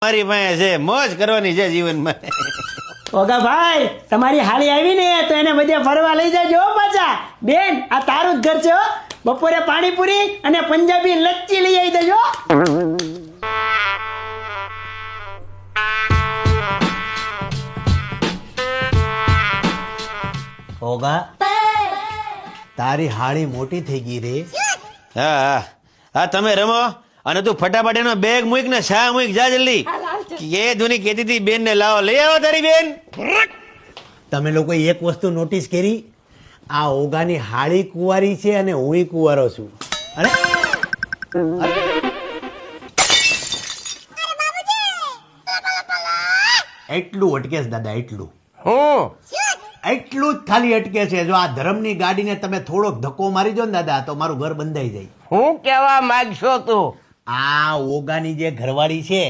મારી પાસે છે, મોજ કરવાની છે જીવનમાં. ઓગા ભાઈ તમારી હાળી આવી ને તો એને બધે ફરવા લઈ જાજો હો પાછા. બેન આ તારું જ ઘર છે હો. બપોરે પાણીપુરી અને પંજાબી લચ્છી લઈ આવી દેજો. ઓગા તારી હાળી મોટી થઈ ગઈ રે. હા હા હા, તમે રમો અને તું ફટાફટ એનો બેગ મૂક ને શા મૂક, જા જલ્દી. એ ધુની કહેતી હતી બેન ને લાવો, લઈ આવો તારી બેન. તમે લોકો એક વસ્તુ નોટિસ કરી, આ ઓગાની હાળી કુંવારી છે અને હુંય કુંવારો છું. અરે એટલું અટકે છે દાદા, એટલું એટલું જ ખાલી અટકે છે. જો આ ધર્મની ગાડીને તમે થોડોક ધક્કો મારી દો ને દાદા તો મારું ઘર બંધાઈ જાય. હું કેવા માંગશો તું? આ ઓગાની જે ઘરવાળી છે